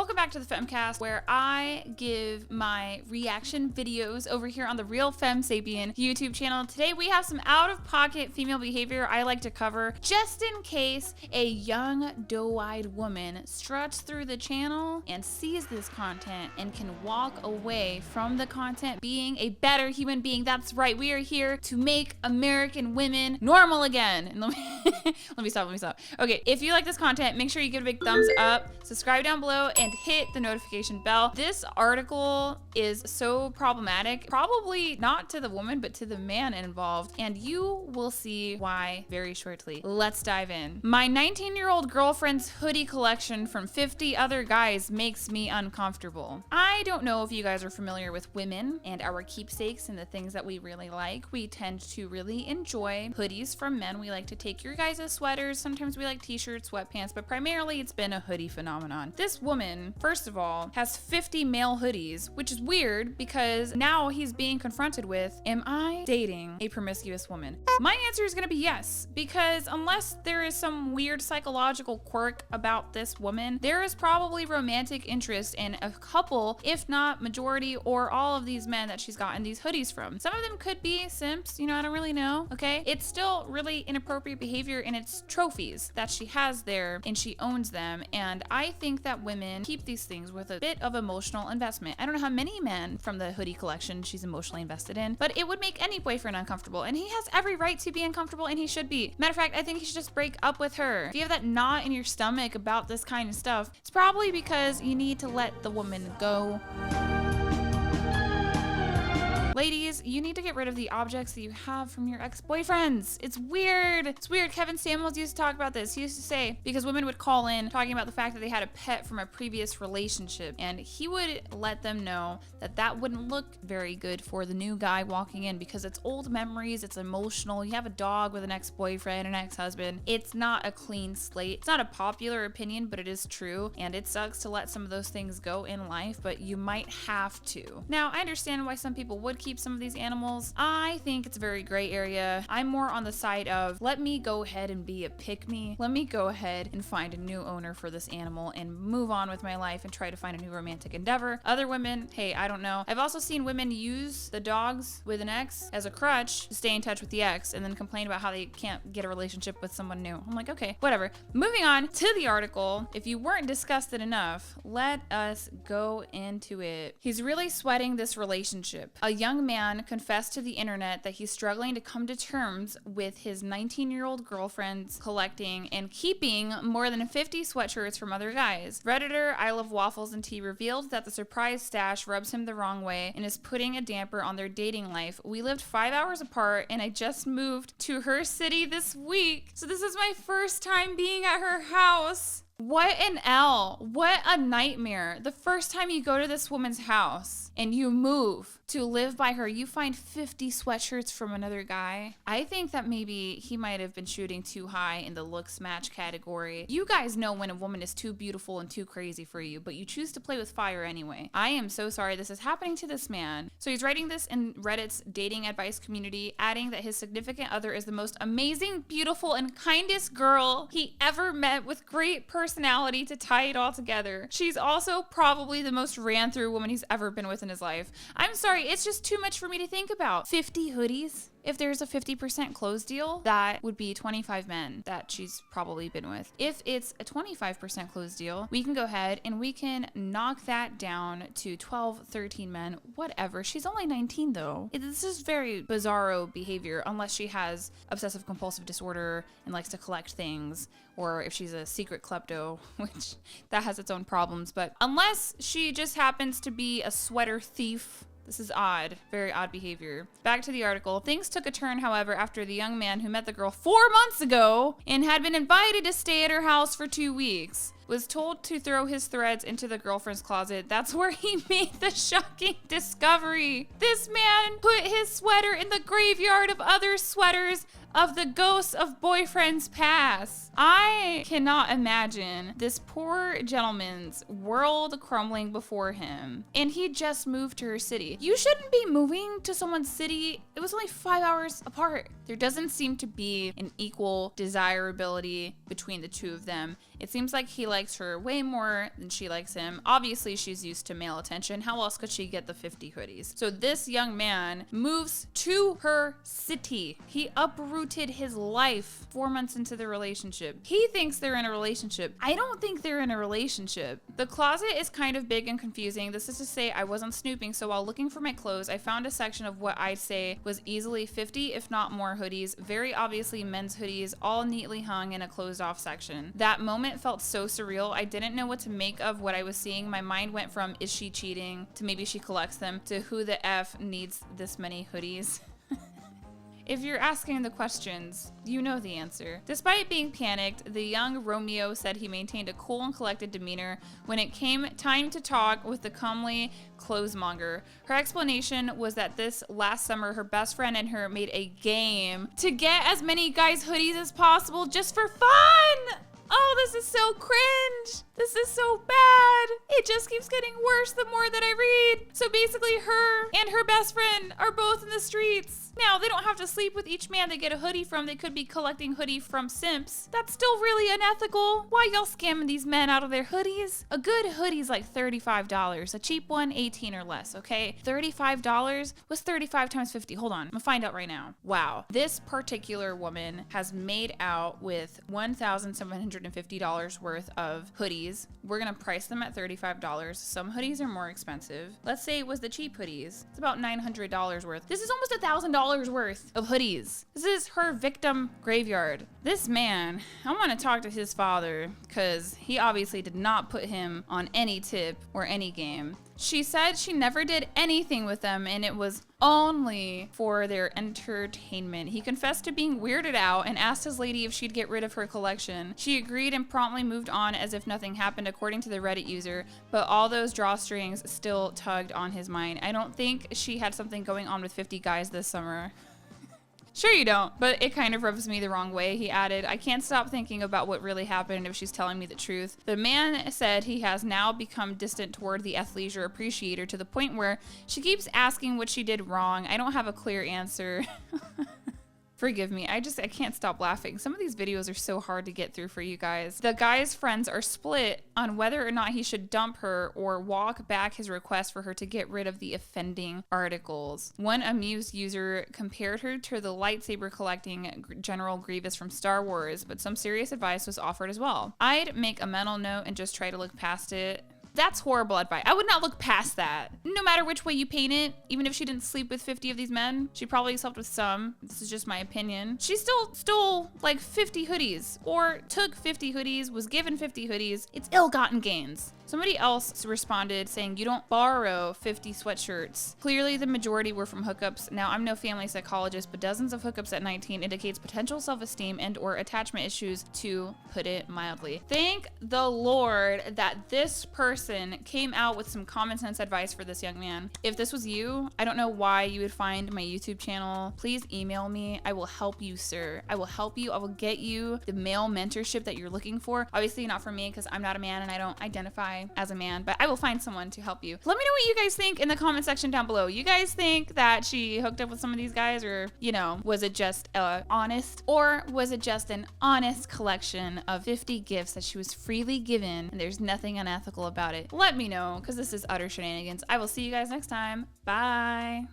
Welcome back to the Femcast, where I give my reaction videos over here on the Real Fem Sapien YouTube channel. Today we have some out-of-pocket female behavior I like to cover just in case a young doe-eyed woman struts through the channel and sees this content and can walk away from the content being a better human being. That's right, we are here to make American women normal again. And let me stop. Okay, if you like this content, make sure you give it a big thumbs up, subscribe down below, and hit the notification bell. This article is so problematic, probably not to the woman, but to the man involved, and you will see why very shortly. Let's dive in. My 19-year-old girlfriend's hoodie collection from 50 other guys makes me uncomfortable. I don't know if you guys are familiar with women and our keepsakes and the things that we really like. We tend to really enjoy hoodies from men. We like to take your guys' sweaters. Sometimes we like t-shirts, sweatpants, but primarily it's been a hoodie phenomenon. This woman, first of all, has 50 male hoodies, which is weird because now he's being confronted with, am I dating a promiscuous woman? My answer is gonna be yes, because unless there is some weird psychological quirk about this woman, there is probably romantic interest in a couple, if not majority or all of these men that she's gotten these hoodies from. Some of them could be simps, I don't really know, okay? It's still really inappropriate behavior, and it's trophies that she has there and she owns them, and I think that women keep these things with a bit of emotional investment. I don't know how many men from the hoodie collection she's emotionally invested in, but it would make any boyfriend uncomfortable, and he has every right to be uncomfortable, and he should be. Matter of fact, I think he should just break up with her. If you have that knot in your stomach about this kind of stuff, it's probably because you need to let the woman go. Ladies, you need to get rid of the objects that you have from your ex-boyfriends. It's weird. It's weird. Kevin Samuels used to talk about this. He used to say, because women would call in talking about the fact that they had a pet from a previous relationship, and he would let them know that that wouldn't look very good for the new guy walking in because it's old memories, it's emotional. You have a dog with an ex-boyfriend, an ex-husband. It's not a clean slate. It's not a popular opinion, but it is true, and it sucks to let some of those things go in life, but you might have to. Now, I understand why some people would keep some of these animals. I think it's a very gray area. I'm more on the side of, let me go ahead and be a pick-me. Let me go ahead and find a new owner for this animal and move on with my life and try to find a new romantic endeavor. Other women, hey, I don't know. I've also seen women use the dogs with an ex as a crutch to stay in touch with the ex and then complain about how they can't get a relationship with someone new. I'm like, okay, whatever. Moving on to the article. If you weren't disgusted enough, let us go into it. He's really sweating this relationship. A young man confessed to the internet that he's struggling to come to terms with his 19-year-old girlfriend's collecting and keeping more than 50 sweatshirts from other guys. Redditor I Love Waffles and Tea revealed that the surprise stash rubs him the wrong way and is putting a damper on their dating life. We lived 5 hours apart, and I just moved to her city this week, so this is my first time being at her house. What an L. What a nightmare. The first time you go to this woman's house and you move to live by her, you find 50 sweatshirts from another guy. I think that maybe he might have been shooting too high in the looks match category. You guys know when a woman is too beautiful and too crazy for you, but you choose to play with fire anyway. I am so sorry this is happening to this man. So he's writing this in Reddit's dating advice community, adding that his significant other is the most amazing, beautiful, and kindest girl he ever met, with great personality to tie it all together. She's also probably the most ran through woman he's ever been with in his life. I'm sorry, it's just too much for me to think about. 50 hoodies? If there's a 50% close deal, that would be 25 men that she's probably been with. If it's a 25% close deal, we can go ahead and we can knock that down to 12, 13 men, whatever. She's only 19 though. This is very bizarro behavior, unless she has obsessive compulsive disorder and likes to collect things, or if she's a secret klepto, which that has its own problems. But unless she just happens to be a sweater thief, this is odd, very odd behavior. Back to the article. Things took a turn, however, after the young man who met the girl 4 months ago and had been invited to stay at her house for 2 weeks was told to throw his threads into the girlfriend's closet. That's where he made the shocking discovery. This man put his sweater in the graveyard of other sweaters of the ghosts of boyfriends past. I cannot imagine this poor gentleman's world crumbling before him. And he just moved to her city. You shouldn't be moving to someone's city. It was only 5 hours apart. There doesn't seem to be an equal desirability between the two of them. It seems like he likes her way more than she likes him. Obviously, she's used to male attention. How else could she get the 50 hoodies? So this young man moves to her city. He uprooted his life 4 months into the relationship. He thinks they're in a relationship. I don't think they're in a relationship. The closet is kind of big and confusing. This is to say I wasn't snooping, so while looking for my clothes, I found a section of what I'd say was easily 50, if not more hoodies, very obviously men's hoodies, all neatly hung in a closed off section. That moment felt so surreal. I didn't know what to make of what I was seeing. My mind went from, is she cheating, to maybe she collects them, to who the F needs this many hoodies. If you're asking the questions, you know the answer. Despite being panicked, the young Romeo said he maintained a cool and collected demeanor when it came time to talk with the comely clothesmonger. Her explanation was that this last summer, her best friend and her made a game to get as many guys' hoodies as possible just for fun. Oh, this is so cringe. This is so bad. It just keeps getting worse the more that I read. So basically her and her best friend are both in the streets. Now, they don't have to sleep with each man they get a hoodie from. They could be collecting hoodie from simps. That's still really unethical. Why y'all scamming these men out of their hoodies? A good hoodie's like $35. A cheap one, 18 or less, okay? $35 was 35 times 50. Hold on, I'm gonna find out right now. Wow, this particular woman has made out with $1,750 worth of hoodies. We're gonna price them at $35. Some hoodies are more expensive. Let's say it was the cheap hoodies. It's about $900 worth. This is almost $1,000 worth of hoodies. This is her victim graveyard. This man, I want to talk to his father because he obviously did not put him on any tip or any game. She said she never did anything with them and it was only for their entertainment. He confessed to being weirded out and asked his lady if she'd get rid of her collection. She agreed and promptly moved on as if nothing happened, according to the Reddit user, but all those drawstrings still tugged on his mind. I don't think she had something going on with 50 guys this summer. Sure you don't, but it kind of rubs me the wrong way. He added, I can't stop thinking about what really happened if she's telling me the truth. The man said he has now become distant toward the athleisure appreciator to the point where she keeps asking what she did wrong. I don't have a clear answer. Forgive me, I can't stop laughing. Some of these videos are so hard to get through for you guys. The guy's friends are split on whether or not he should dump her or walk back his request for her to get rid of the offending articles. One amused user compared her to the lightsaber collecting General Grievous from Star Wars, but some serious advice was offered as well. I'd make a mental note and just try to look past it. That's horrible advice. I would not look past that. No matter which way you paint it, even if she didn't sleep with 50 of these men, she probably slept with some. This is just my opinion. She still stole like 50 hoodies or took 50 hoodies, was given 50 hoodies. It's ill-gotten gains. Somebody else responded saying you don't borrow 50 sweatshirts. Clearly the majority were from hookups. Now I'm no family psychologist, but dozens of hookups at 19 indicates potential self-esteem and or attachment issues, to put it mildly. Thank the Lord that this person came out with some common sense advice for this young man. If this was you, I don't know why you would find my YouTube channel. Please email me. I will help you, sir. I will help you. I will get you the male mentorship that you're looking for. Obviously not for me because I'm not a man and I don't identify as a man, but I will find someone to help you. Let me know what you guys think in the comment section down below. You guys think that she hooked up with some of these guys, or, you know, was it just honest, or was it just an honest collection of 50 gifts that she was freely given and there's nothing unethical about it? Let me know, because this is utter shenanigans. I will see you guys next time. Bye.